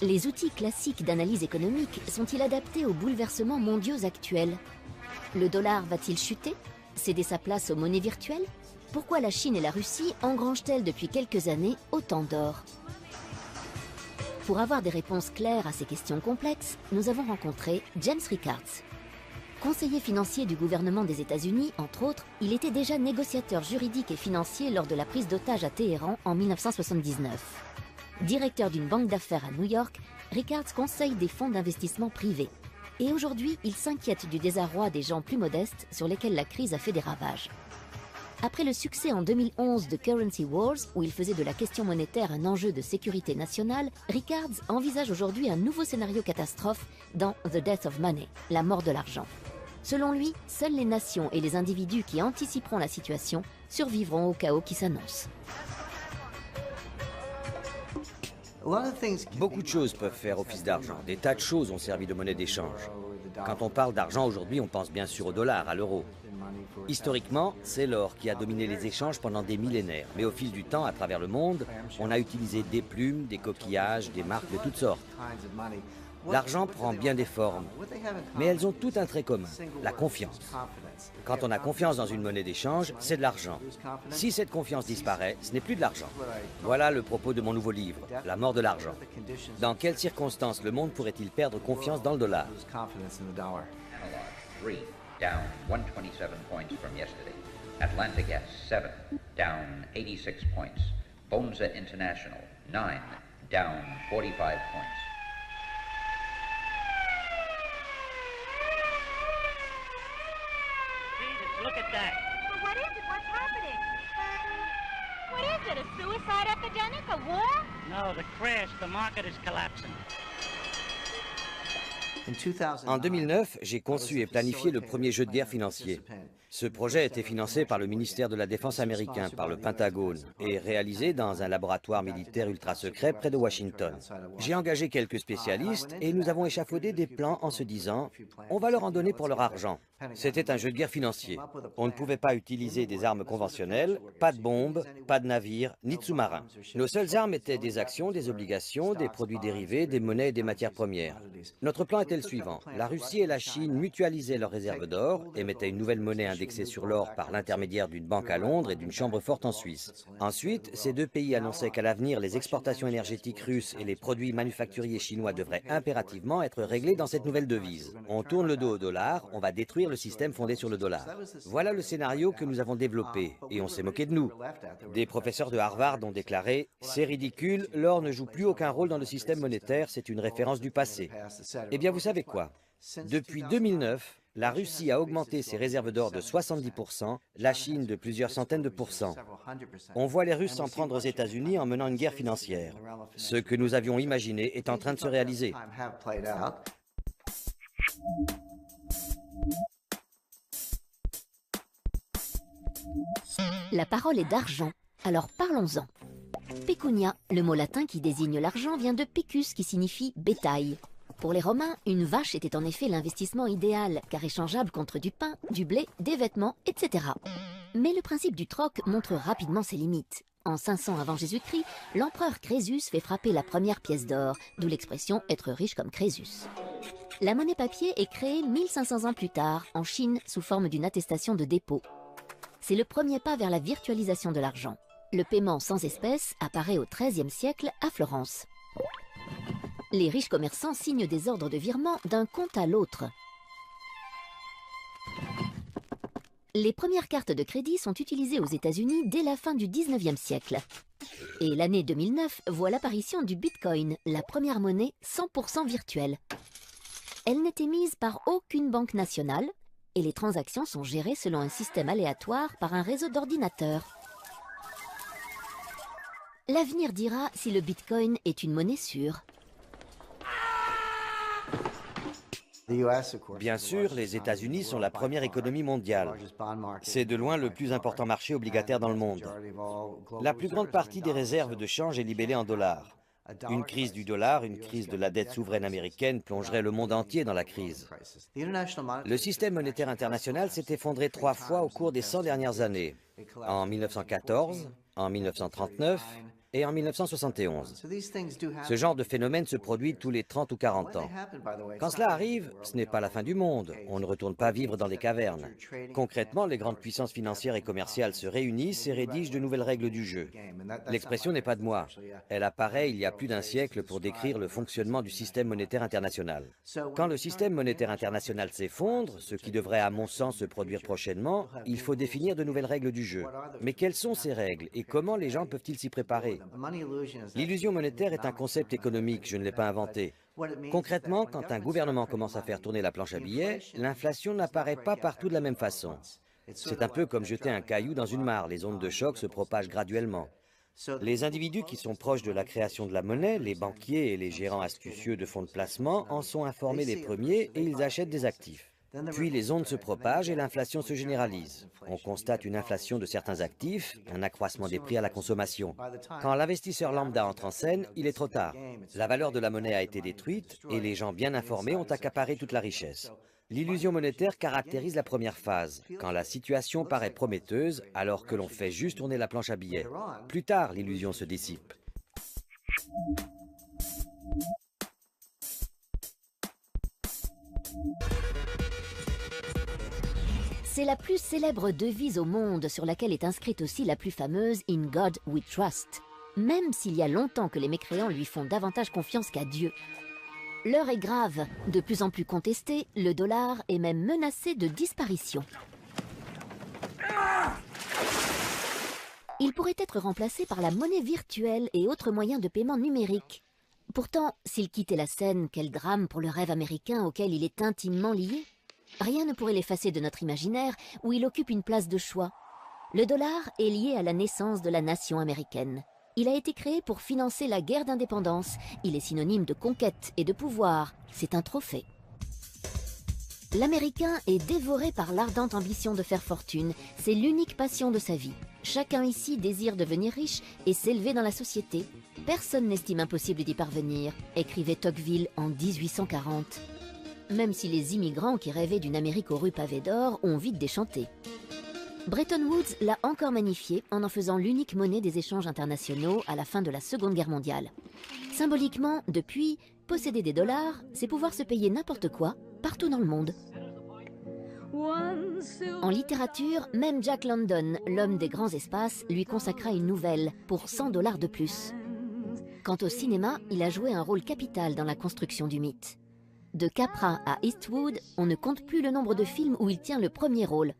Les outils classiques d'analyse économique sont-ils adaptés aux bouleversements mondiaux actuels? Le dollar va-t-il chuter? Céder sa place aux monnaies virtuelles? Pourquoi la Chine et la Russie engrangent-elles depuis quelques années autant d'or? Pour avoir des réponses claires à ces questions complexes, nous avons rencontré James Rickards. Conseiller financier du gouvernement des États-Unis, entre autres, il était déjà négociateur juridique et financier lors de la prise d'otage à Téhéran en 1979. Directeur d'une banque d'affaires à New York, Rickards conseille des fonds d'investissement privés. Et aujourd'hui, il s'inquiète du désarroi des gens plus modestes sur lesquels la crise a fait des ravages. Après le succès en 2011 de Currency Wars, où il faisait de la question monétaire un enjeu de sécurité nationale, Rickards envisage aujourd'hui un nouveau scénario catastrophe dans The Death of Money, la mort de l'argent. Selon lui, seules les nations et les individus qui anticiperont la situation survivront au chaos qui s'annonce. Beaucoup de choses peuvent faire office d'argent. Des tas de choses ont servi de monnaie d'échange. Quand on parle d'argent aujourd'hui, on pense bien sûr au dollar, à l'euro. Historiquement, c'est l'or qui a dominé les échanges pendant des millénaires. Mais au fil du temps, à travers le monde, on a utilisé des plumes, des coquillages, des marques de toutes sortes. L'argent prend bien des formes, mais elles ont tout un trait commun, la confiance. Quand on a confiance dans une monnaie d'échange, c'est de l'argent. Si cette confiance disparaît, ce n'est plus de l'argent. Voilà le propos de mon nouveau livre, La mort de l'argent. Dans quelles circonstances le monde pourrait-il perdre confiance dans le dollar? Down 127 points from yesterday. Atlantic S, 7, down 86 points. Bonza International, 9, down 45 points. Jesus, look at that. Well, what is it? What's happening? What is it? A suicide epidemic? A war? No, the crash. The market is collapsing. En 2009, j'ai conçu et planifié le premier jeu de guerre financier. Ce projet a été financé par le ministère de la Défense américain, par le Pentagone, et réalisé dans un laboratoire militaire ultra secret près de Washington. J'ai engagé quelques spécialistes et nous avons échafaudé des plans en se disant « on va leur en donner pour leur argent ». C'était un jeu de guerre financier. On ne pouvait pas utiliser des armes conventionnelles, pas de bombes, pas de navires, ni de sous-marins. Nos seules armes étaient des actions, des obligations, des produits dérivés, des monnaies et des matières premières. Notre plan était le suivant. La Russie et la Chine mutualisaient leurs réserves d'or, émettaient une nouvelle monnaie indexée sur l'or par l'intermédiaire d'une banque à Londres et d'une chambre forte en Suisse. Ensuite, ces deux pays annonçaient qu'à l'avenir, les exportations énergétiques russes et les produits manufacturiers chinois devraient impérativement être réglés dans cette nouvelle devise. On tourne le dos au dollar, on va détruire le système fondé sur le dollar. Voilà le scénario que nous avons développé, et on s'est moqué de nous. Des professeurs de Harvard ont déclaré « C'est ridicule, l'or ne joue plus aucun rôle dans le système monétaire, c'est une référence du passé ». Eh bien, vous savez quoi? Depuis 2009, la Russie a augmenté ses réserves d'or de 70%, la Chine de plusieurs centaines de pourcents. On voit les Russes s'en prendre aux États-Unis en menant une guerre financière. Ce que nous avions imaginé est en train de se réaliser. La parole est d'argent, alors parlons-en. Pecunia, le mot latin qui désigne l'argent, vient de pecus qui signifie bétail. Pour les Romains, une vache était en effet l'investissement idéal, car échangeable contre du pain, du blé, des vêtements, etc. Mais le principe du troc montre rapidement ses limites. En 500 avant Jésus-Christ, l'empereur Crésus fait frapper la première pièce d'or, d'où l'expression « être riche comme Crésus ». La monnaie papier est créée 1500 ans plus tard, en Chine, sous forme d'une attestation de dépôt. C'est le premier pas vers la virtualisation de l'argent. Le paiement sans espèces apparaît au XIIIe siècle à Florence. Les riches commerçants signent des ordres de virement d'un compte à l'autre. Les premières cartes de crédit sont utilisées aux États-Unis dès la fin du XIXe siècle. Et l'année 2009 voit l'apparition du Bitcoin, la première monnaie 100% virtuelle. Elle n'est émise par aucune banque nationale et les transactions sont gérées selon un système aléatoire par un réseau d'ordinateurs. L'avenir dira si le Bitcoin est une monnaie sûre. Bien sûr, les États-Unis sont la première économie mondiale. C'est de loin le plus important marché obligataire dans le monde. La plus grande partie des réserves de change est libellée en dollars. Une crise du dollar, une crise de la dette souveraine américaine plongerait le monde entier dans la crise. Le système monétaire international s'est effondré 3 fois au cours des 100 dernières années. En 1914, en 1939 et en 1971. Ce genre de phénomène se produit tous les 30 ou 40 ans. Quand cela arrive, ce n'est pas la fin du monde. On ne retourne pas vivre dans des cavernes. Concrètement, les grandes puissances financières et commerciales se réunissent et rédigent de nouvelles règles du jeu. L'expression n'est pas de moi. Elle apparaît il y a plus d'un siècle pour décrire le fonctionnement du système monétaire international. Quand le système monétaire international s'effondre, ce qui devrait à mon sens se produire prochainement, il faut définir de nouvelles règles du jeu. Mais quelles sont ces règles et comment les gens peuvent-ils s'y préparer? L'illusion monétaire est un concept économique, je ne l'ai pas inventé. Concrètement, quand un gouvernement commence à faire tourner la planche à billets, l'inflation n'apparaît pas partout de la même façon. C'est un peu comme jeter un caillou dans une mare, les ondes de choc se propagent graduellement. Les individus qui sont proches de la création de la monnaie, les banquiers et les gérants astucieux de fonds de placement, en sont informés les premiers et ils achètent des actifs. Puis les ondes se propagent et l'inflation se généralise. On constate une inflation de certains actifs, un accroissement des prix à la consommation. Quand l'investisseur lambda entre en scène, il est trop tard. La valeur de la monnaie a été détruite et les gens bien informés ont accaparé toute la richesse. L'illusion monétaire caractérise la première phase, quand la situation paraît prometteuse alors que l'on fait juste tourner la planche à billets. Plus tard, l'illusion se dissipe. C'est la plus célèbre devise au monde sur laquelle est inscrite aussi la plus fameuse « In God we trust », même s'il y a longtemps que les mécréants lui font davantage confiance qu'à Dieu. L'heure est grave, de plus en plus contestée, le dollar est même menacé de disparition. Il pourrait être remplacé par la monnaie virtuelle et autres moyens de paiement numériques. Pourtant, s'il quittait la scène, quel drame pour le rêve américain auquel il est intimement lié. Rien ne pourrait l'effacer de notre imaginaire, où il occupe une place de choix. Le dollar est lié à la naissance de la nation américaine. Il a été créé pour financer la guerre d'indépendance. Il est synonyme de conquête et de pouvoir. C'est un trophée. L'Américain est dévoré par l'ardente ambition de faire fortune. C'est l'unique passion de sa vie. Chacun ici désire devenir riche et s'élever dans la société. Personne n'estime impossible d'y parvenir, écrivait Tocqueville en 1840. Même si les immigrants qui rêvaient d'une Amérique aux rues pavées d'or ont vite déchanté. Bretton Woods l'a encore magnifié en faisant l'unique monnaie des échanges internationaux à la fin de la Seconde Guerre mondiale. Symboliquement, depuis, posséder des dollars, c'est pouvoir se payer n'importe quoi, partout dans le monde. En littérature, même Jack London, l'homme des grands espaces, lui consacra une nouvelle pour 100 $ de plus. Quant au cinéma, il a joué un rôle capital dans la construction du mythe. De Capra à Eastwood, on ne compte plus le nombre de films où il tient le premier rôle.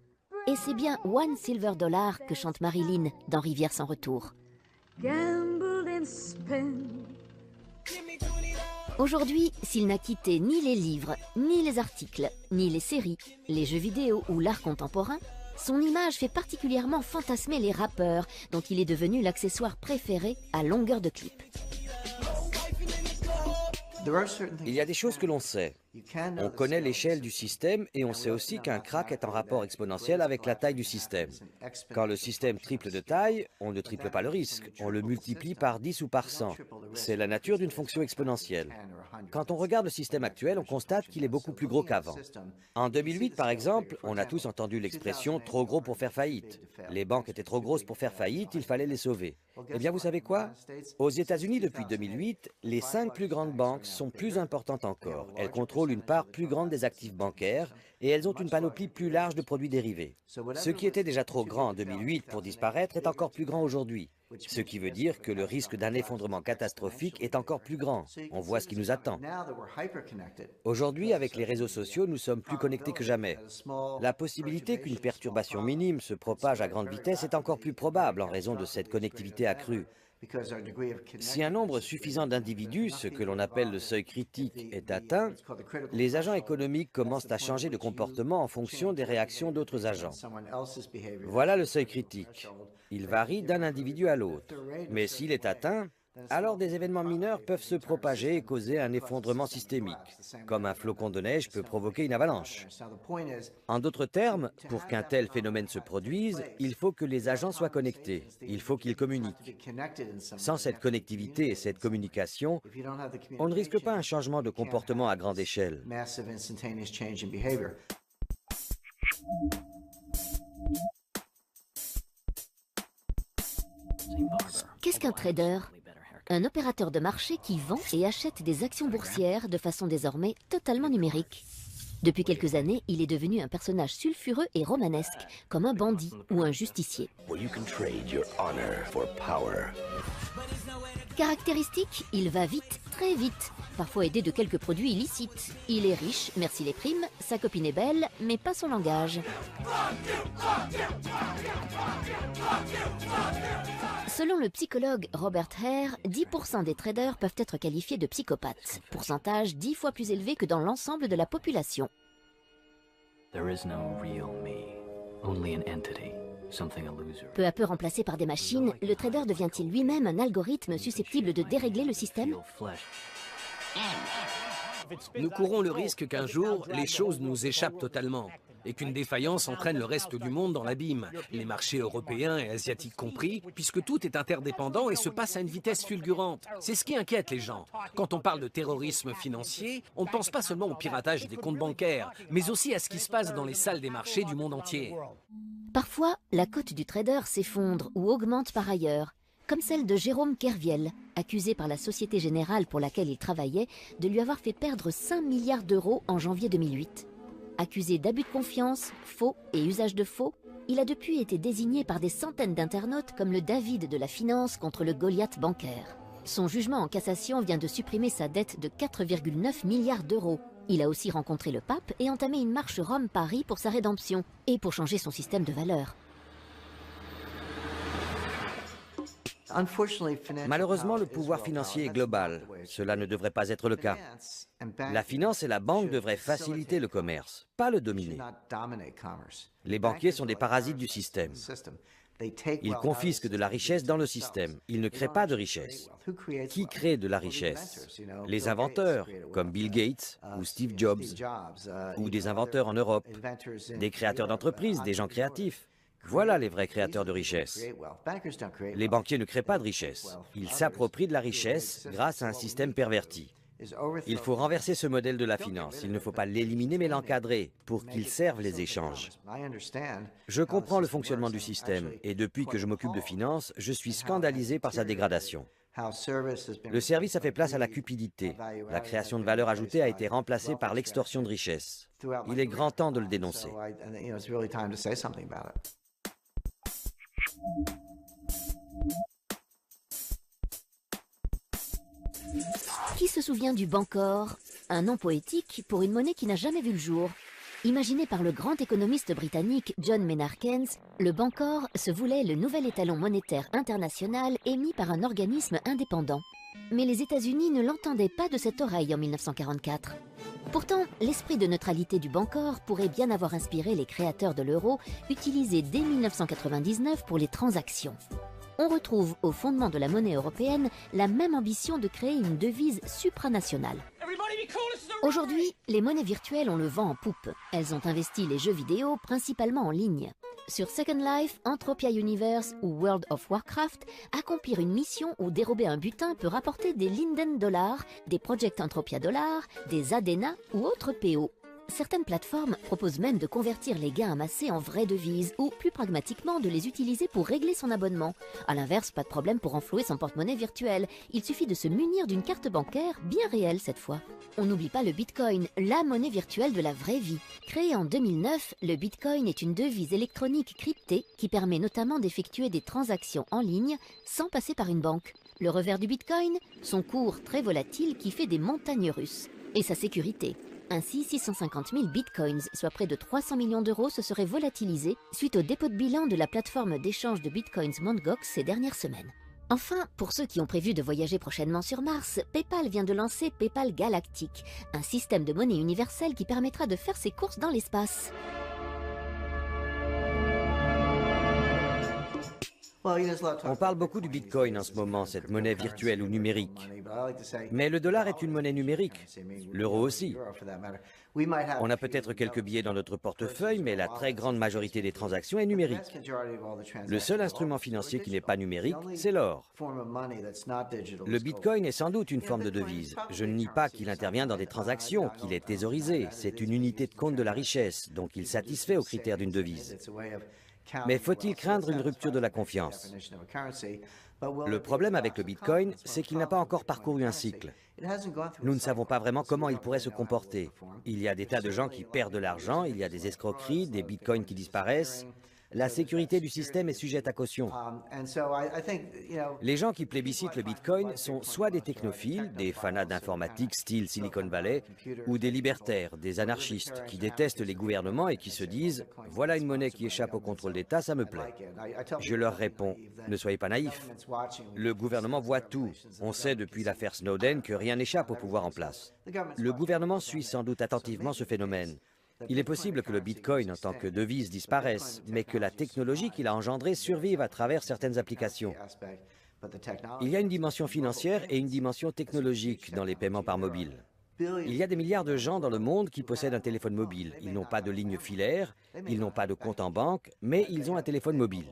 Et c'est bien One Silver Dollar que chante Marilyn dans Rivière sans retour. Aujourd'hui, s'il n'a quitté ni les livres, ni les articles, ni les séries, les jeux vidéo ou l'art contemporain, son image fait particulièrement fantasmer les rappeurs, dont il est devenu l'accessoire préféré à longueur de clip. Il y a des choses que l'on sait. On connaît l'échelle du système et on sait aussi qu'un krach est en rapport exponentiel avec la taille du système. Quand le système triple de taille, on ne triple pas le risque, on le multiplie par 10 ou par 100. C'est la nature d'une fonction exponentielle. Quand on regarde le système actuel, on constate qu'il est beaucoup plus gros qu'avant. En 2008, par exemple, on a tous entendu l'expression « trop gros pour faire faillite ». Les banques étaient trop grosses pour faire faillite, il fallait les sauver. Eh bien, vous savez quoi? Aux États-Unis, depuis 2008, les 5 plus grandes banques sont plus importantes encore. Elles contrôlent une part plus grande des actifs bancaires et elles ont une panoplie plus large de produits dérivés. Ce qui était déjà trop grand en 2008 pour disparaître est encore plus grand aujourd'hui. Ce qui veut dire que le risque d'un effondrement catastrophique est encore plus grand. On voit ce qui nous attend. Aujourd'hui, avec les réseaux sociaux, nous sommes plus connectés que jamais. La possibilité qu'une perturbation minime se propage à grande vitesse est encore plus probable en raison de cette connectivité accrue. Si un nombre suffisant d'individus, ce que l'on appelle le seuil critique, est atteint, les agents économiques commencent à changer de comportement en fonction des réactions d'autres agents. Voilà le seuil critique. Il varie d'un individu à l'autre. Mais s'il est atteint, alors des événements mineurs peuvent se propager et causer un effondrement systémique, comme un flocon de neige peut provoquer une avalanche. En d'autres termes, pour qu'un tel phénomène se produise, il faut que les agents soient connectés, il faut qu'ils communiquent. Sans cette connectivité et cette communication, on ne risque pas un changement de comportement à grande échelle. Qu'est-ce qu'un trader? Un opérateur de marché qui vend et achète des actions boursières de façon désormais totalement numérique. Depuis quelques années, il est devenu un personnage sulfureux et romanesque, comme un bandit ou un justicier. Caractéristique, il va vite, très vite, parfois aidé de quelques produits illicites. Il est riche, merci les primes, sa copine est belle, mais pas son langage. Selon le psychologue Robert Hare, 10% des traders peuvent être qualifiés de psychopathes, pourcentage 10 fois plus élevé que dans l'ensemble de la population. Peu à peu remplacé par des machines, le trader devient-il lui-même un algorithme susceptible de dérégler le système? Nous courons le risque qu'un jour, les choses nous échappent totalement et qu'une défaillance entraîne le reste du monde dans l'abîme, les marchés européens et asiatiques compris, puisque tout est interdépendant et se passe à une vitesse fulgurante. C'est ce qui inquiète les gens. Quand on parle de terrorisme financier, on ne pense pas seulement au piratage des comptes bancaires, mais aussi à ce qui se passe dans les salles des marchés du monde entier. Parfois, la cote du trader s'effondre ou augmente par ailleurs, comme celle de Jérôme Kerviel, accusé par la Société Générale pour laquelle il travaillait de lui avoir fait perdre 5 milliards d'euros en janvier 2008. Accusé d'abus de confiance, faux et usage de faux, il a depuis été désigné par des centaines d'internautes comme le David de la finance contre le Goliath bancaire. Son jugement en cassation vient de supprimer sa dette de 4,9 milliards d'euros. Il a aussi rencontré le pape et entamé une marche Rome-Paris pour sa rédemption et pour changer son système de valeurs. Malheureusement, le pouvoir financier est global. Cela ne devrait pas être le cas. La finance et la banque devraient faciliter le commerce, pas le dominer. Les banquiers sont des parasites du système. Ils confisquent de la richesse dans le système. Ils ne créent pas de richesse. Qui crée de la richesse? Les inventeurs, comme Bill Gates ou Steve Jobs, ou des inventeurs en Europe, des créateurs d'entreprises, des gens créatifs. Voilà les vrais créateurs de richesse. Les banquiers ne créent pas de richesse. Ils s'approprient de la richesse grâce à un système perverti. Il faut renverser ce modèle de la finance. Il ne faut pas l'éliminer mais l'encadrer pour qu'il serve les échanges. Je comprends le fonctionnement du système et depuis que je m'occupe de finance, je suis scandalisé par sa dégradation. Le service a fait place à la cupidité. La création de valeur ajoutée a été remplacée par l'extorsion de richesse. Il est grand temps de le dénoncer. Qui se souvient du Bancor, un nom poétique pour une monnaie qui n'a jamais vu le jour? Imaginé par le grand économiste britannique John Maynard Keynes, le Bancor se voulait le nouvel étalon monétaire international émis par un organisme indépendant. Mais les États-Unis ne l'entendaient pas de cette oreille en 1944. Pourtant, l'esprit de neutralité du Bancor pourrait bien avoir inspiré les créateurs de l'euro, utilisé dès 1999 pour les transactions. On retrouve au fondement de la monnaie européenne la même ambition de créer une devise supranationale. Aujourd'hui, les monnaies virtuelles ont le vent en poupe. Elles ont investi les jeux vidéo principalement en ligne. Sur Second Life, Entropia Universe ou World of Warcraft, accomplir une mission ou dérober un butin peut rapporter des Linden Dollars, des Project Entropia Dollars, des Adena ou autres PO. Certaines plateformes proposent même de convertir les gains amassés en vraies devises ou, plus pragmatiquement, de les utiliser pour régler son abonnement. A l'inverse, pas de problème pour renflouer son porte-monnaie virtuel. Il suffit de se munir d'une carte bancaire, bien réelle cette fois. On n'oublie pas le Bitcoin, la monnaie virtuelle de la vraie vie. Créé en 2009, le Bitcoin est une devise électronique cryptée qui permet notamment d'effectuer des transactions en ligne sans passer par une banque. Le revers du Bitcoin, son cours très volatile qui fait des montagnes russes. Et sa sécurité. Ainsi, 650 000 bitcoins, soit près de 300 millions d'euros, se seraient volatilisés suite au dépôt de bilan de la plateforme d'échange de bitcoins Mt. Gox ces dernières semaines. Enfin, pour ceux qui ont prévu de voyager prochainement sur Mars, PayPal vient de lancer PayPal Galactic, un système de monnaie universelle qui permettra de faire ses courses dans l'espace. On parle beaucoup du Bitcoin en ce moment, cette monnaie virtuelle ou numérique. Mais le dollar est une monnaie numérique, l'euro aussi. On a peut-être quelques billets dans notre portefeuille, mais la très grande majorité des transactions est numérique. Le seul instrument financier qui n'est pas numérique, c'est l'or. Le Bitcoin est sans doute une forme de devise. Je ne nie pas qu'il intervient dans des transactions, qu'il est thésaurisé. C'est une unité de compte de la richesse, donc il satisfait aux critères d'une devise. Mais faut-il craindre une rupture de la confiance? Le problème avec le Bitcoin, c'est qu'il n'a pas encore parcouru un cycle. Nous ne savons pas vraiment comment il pourrait se comporter. Il y a des tas de gens qui perdent de l'argent, il y a des escroqueries, des bitcoins qui disparaissent. La sécurité du système est sujette à caution. Les gens qui plébiscitent le Bitcoin sont soit des technophiles, des fanats d'informatique style Silicon Valley, ou des libertaires, des anarchistes, qui détestent les gouvernements et qui se disent « Voilà une monnaie qui échappe au contrôle d'État, ça me plaît ». Je leur réponds « Ne soyez pas naïfs. Le gouvernement voit tout. On sait depuis l'affaire Snowden que rien n'échappe au pouvoir en place. Le gouvernement suit sans doute attentivement ce phénomène. Il est possible que le Bitcoin en tant que devise disparaisse, mais que la technologie qu'il a engendrée survive à travers certaines applications. Il y a une dimension financière et une dimension technologique dans les paiements par mobile. Il y a des milliards de gens dans le monde qui possèdent un téléphone mobile. Ils n'ont pas de ligne filaire, ils n'ont pas de compte en banque, mais ils ont un téléphone mobile.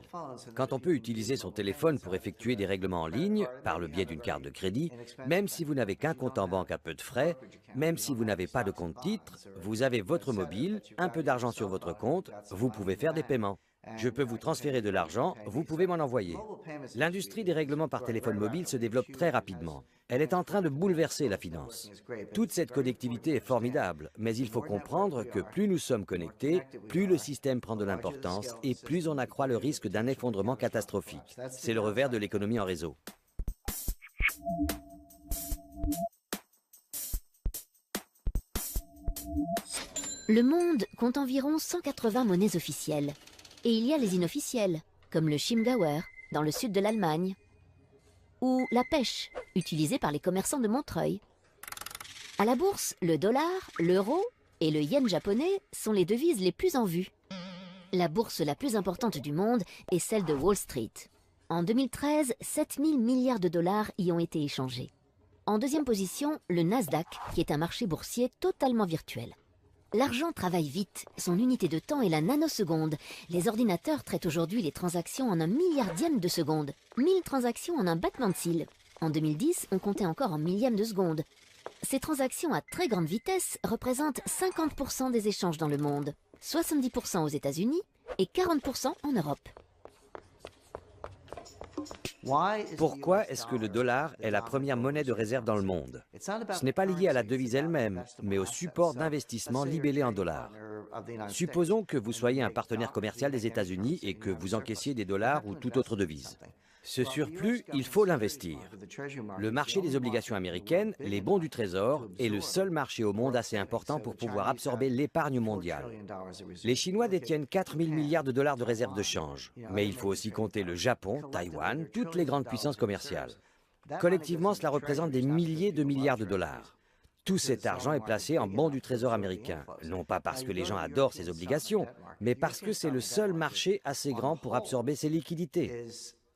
Quand on peut utiliser son téléphone pour effectuer des règlements en ligne, par le biais d'une carte de crédit, même si vous n'avez qu'un compte en banque à peu de frais, même si vous n'avez pas de compte titre, vous avez votre mobile, un peu d'argent sur votre compte, vous pouvez faire des paiements. Je peux vous transférer de l'argent, vous pouvez m'en envoyer. L'industrie des règlements par téléphone mobile se développe très rapidement. Elle est en train de bouleverser la finance. Toute cette connectivité est formidable, mais il faut comprendre que plus nous sommes connectés, plus le système prend de l'importance et plus on accroît le risque d'un effondrement catastrophique. C'est le revers de l'économie en réseau. Le monde compte environ 180 monnaies officielles. Et il y a les inofficielles, comme le Chiemgauer, dans le sud de l'Allemagne, ou la pêche, utilisée par les commerçants de Montreuil. À la bourse, le dollar, l'euro et le yen japonais sont les devises les plus en vue. La bourse la plus importante du monde est celle de Wall Street. En 2013, 7 000 milliards de dollars y ont été échangés. En deuxième position, le Nasdaq, qui est un marché boursier totalement virtuel. L'argent travaille vite, son unité de temps est la nanoseconde. Les ordinateurs traitent aujourd'hui les transactions en un milliardième de seconde. 1000 transactions en un battement de cils. En 2010, on comptait encore en millième de seconde. Ces transactions à très grande vitesse représentent 50% des échanges dans le monde, 70% aux États-Unis et 40% en Europe. Pourquoi est-ce que le dollar est la première monnaie de réserve dans le monde? Ce n'est pas lié à la devise elle-même, mais au support d'investissement libellé en dollars. Supposons que vous soyez un partenaire commercial des États-Unis et que vous encaissiez des dollars ou toute autre devise. Ce surplus, il faut l'investir. Le marché des obligations américaines, les bons du Trésor, est le seul marché au monde assez important pour pouvoir absorber l'épargne mondiale. Les Chinois détiennent 4 000 milliards de dollars de réserves de change. Mais il faut aussi compter le Japon, Taïwan, toutes les grandes puissances commerciales. Collectivement, cela représente des milliers de milliards de dollars. Tout cet argent est placé en bons du Trésor américain, non pas parce que les gens adorent ces obligations, mais parce que c'est le seul marché assez grand pour absorber ces liquidités.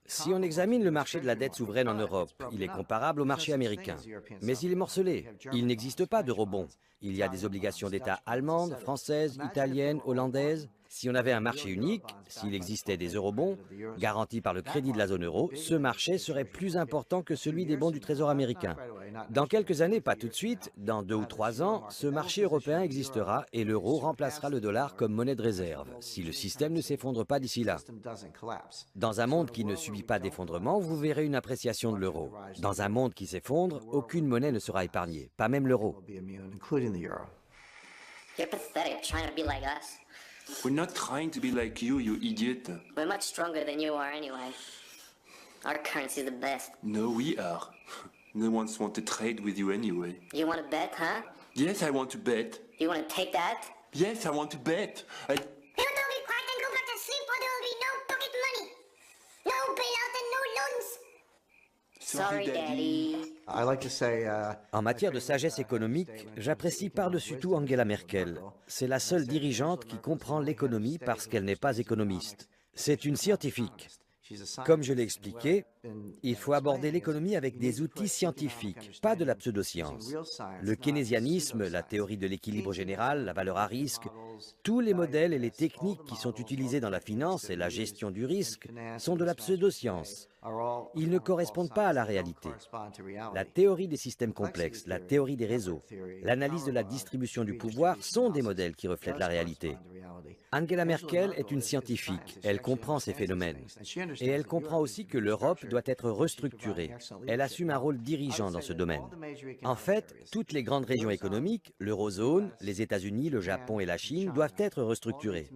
Si on examine le marché de la dette souveraine en Europe, il est comparable au marché américain. Mais il est morcelé. Il n'existe pas d'eurobond. Il y a des obligations d'État allemandes, françaises, italiennes, hollandaises. Si on avait un marché unique, s'il existait des eurobonds, garantis par le crédit de la zone euro, ce marché serait plus important que celui des bons du Trésor américain. Dans quelques années, pas tout de suite, dans 2 ou 3 ans, ce marché européen existera et l'euro remplacera le dollar comme monnaie de réserve, si le système ne s'effondre pas d'ici là. Dans un monde qui ne subit pas d'effondrement, vous verrez une appréciation de l'euro. Dans un monde qui s'effondre, aucune monnaie ne sera épargnée, pas même l'euro. You're pathetic trying to be like us. We're not trying to be like you idiot. We're much stronger than you are anyway. Our currency's the best. No, we are. No one wants to trade with you anyway. You want to bet, huh? Yes, I want to bet. You want to take that? Yes, I want to bet. You don't be quiet and go back to sleep or there will be no pocket money. No bailout and no loans. Sorry, Daddy. En matière de sagesse économique, j'apprécie par-dessus tout Angela Merkel. C'est la seule dirigeante qui comprend l'économie parce qu'elle n'est pas économiste. C'est une scientifique. Comme je l'ai expliqué, il faut aborder l'économie avec des outils scientifiques, pas de la pseudoscience. Le keynésianisme, la théorie de l'équilibre général, la valeur à risque, tous les modèles et les techniques qui sont utilisés dans la finance et la gestion du risque sont de la pseudoscience. Ils ne correspondent pas à la réalité. La théorie des systèmes complexes, la théorie des réseaux, l'analyse de la distribution du pouvoir sont des modèles qui reflètent la réalité. Angela Merkel est une scientifique, elle comprend ces phénomènes. Et elle comprend aussi que l'Europe doit être restructurée. Elle assume un rôle dirigeant dans ce domaine. En fait, toutes les grandes régions économiques, l'eurozone, les États-Unis, le Japon et la Chine doivent être restructurées.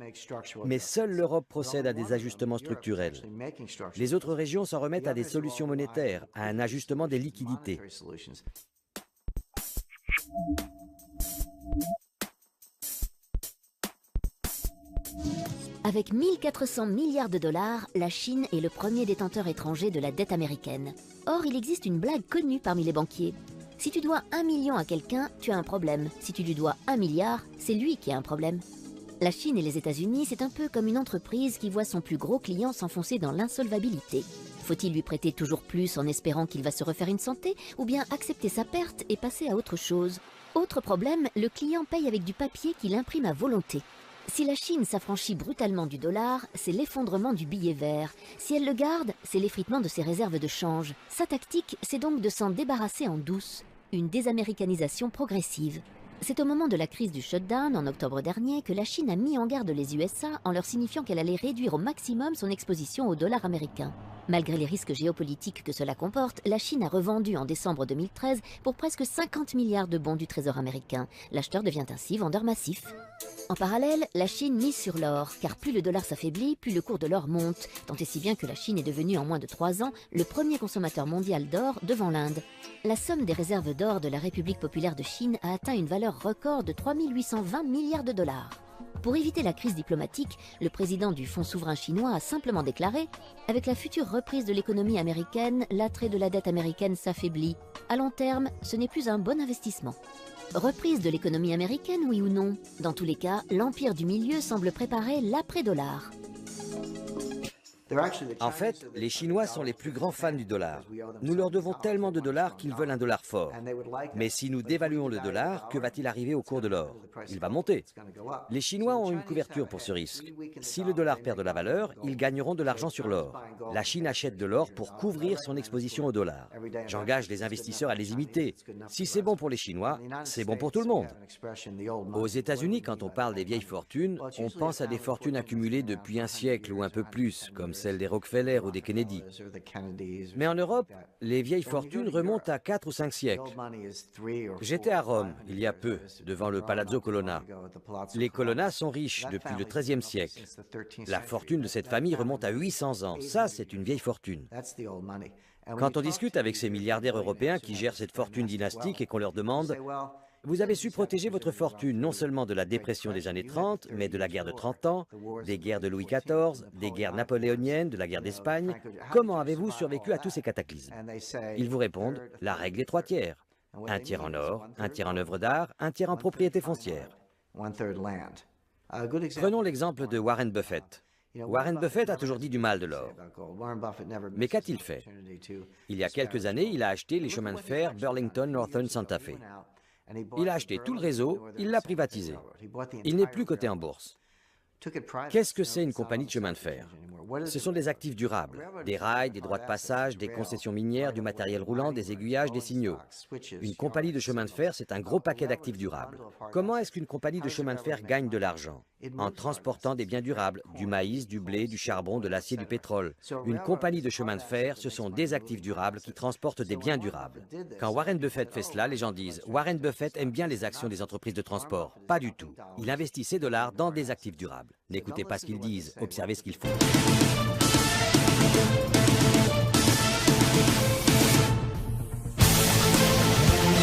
Mais seule l'Europe procède à des ajustements structurels. Les autres régions s'en remettent à des solutions monétaires, à un ajustement des liquidités. Avec 1400 milliards de dollars, la Chine est le premier détenteur étranger de la dette américaine. Or, il existe une blague connue parmi les banquiers. Si tu dois 1 million à quelqu'un, tu as un problème. Si tu lui dois 1 milliard, c'est lui qui a un problème. La Chine et les États-Unis, c'est un peu comme une entreprise qui voit son plus gros client s'enfoncer dans l'insolvabilité. Faut-il lui prêter toujours plus en espérant qu'il va se refaire une santé, ou bien accepter sa perte et passer à autre chose? Autre problème, le client paye avec du papier qu'il imprime à volonté. Si la Chine s'affranchit brutalement du dollar, c'est l'effondrement du billet vert. Si elle le garde, c'est l'effritement de ses réserves de change. Sa tactique, c'est donc de s'en débarrasser en douce. Une désaméricanisation progressive. C'est au moment de la crise du shutdown, en octobre dernier, que la Chine a mis en garde les USA en leur signifiant qu'elle allait réduire au maximum son exposition au dollar américain. Malgré les risques géopolitiques que cela comporte, la Chine a revendu en décembre 2013 pour presque 50 milliards de bons du Trésor américain. L'acheteur devient ainsi vendeur massif. En parallèle, la Chine mise sur l'or, car plus le dollar s'affaiblit, plus le cours de l'or monte, tant et si bien que la Chine est devenue en moins de 3 ans le premier consommateur mondial d'or devant l'Inde. La somme des réserves d'or de la République populaire de Chine a atteint une valeur record de 3 820 milliards de dollars. Pour éviter la crise diplomatique, le président du Fonds souverain chinois a simplement déclaré « Avec la future reprise de l'économie américaine, l'attrait de la dette américaine s'affaiblit. À long terme, ce n'est plus un bon investissement. » Reprise de l'économie américaine, oui ou non? Dans tous les cas, l'empire du milieu semble préparer l'après-dollar. En fait, les Chinois sont les plus grands fans du dollar. Nous leur devons tellement de dollars qu'ils veulent un dollar fort. Mais si nous dévaluons le dollar, que va-t-il arriver au cours de l'or? Il va monter. Les Chinois ont une couverture pour ce risque. Si le dollar perd de la valeur, ils gagneront de l'argent sur l'or. La Chine achète de l'or pour couvrir son exposition au dollar. J'engage les investisseurs à les imiter. Si c'est bon pour les Chinois, c'est bon pour tout le monde. Aux États-Unis, quand on parle des vieilles fortunes, on pense à des fortunes accumulées depuis un siècle ou un peu plus, comme celle des Rockefeller ou des Kennedy. Mais en Europe, les vieilles fortunes remontent à 4 ou 5 siècles. J'étais à Rome, il y a peu, devant le Palazzo Colonna. Les Colonna sont riches depuis le XIIIe siècle. La fortune de cette famille remonte à 800 ans. Ça, c'est une vieille fortune. Quand on discute avec ces milliardaires européens qui gèrent cette fortune dynastique et qu'on leur demande « Vous avez su protéger votre fortune non seulement de la dépression des années 30, mais de la guerre de 30 ans, des guerres de Louis XIV, des guerres napoléoniennes, de la guerre d'Espagne. Comment avez-vous survécu à tous ces cataclysmes ?» Ils vous répondent « La règle des 3 tiers. Un tiers en or, un tiers en œuvres d'art, un tiers en propriété foncière. » Prenons l'exemple de Warren Buffett. Warren Buffett a toujours dit du mal de l'or. Mais qu'a-t-il fait? Il y a quelques années, il a acheté les chemins de fer Burlington Northern Santa Fe. Il a acheté tout le réseau, il l'a privatisé. Il n'est plus coté en bourse. Qu'est-ce que c'est une compagnie de chemin de fer? Ce sont des actifs durables, des rails, des droits de passage, des concessions minières, du matériel roulant, des aiguillages, des signaux. Une compagnie de chemin de fer, c'est un gros paquet d'actifs durables. Comment est-ce qu'une compagnie de chemin de fer gagne de l'argent? En transportant des biens durables, du maïs, du blé, du charbon, de l'acier, du pétrole. Une compagnie de chemin de fer, ce sont des actifs durables qui transportent des biens durables. Quand Warren Buffett fait cela, les gens disent « Warren Buffett aime bien les actions des entreprises de transport ». Pas du tout. Il investit ses dollars dans des actifs durables. N'écoutez pas ce qu'ils disent, observez ce qu'ils font.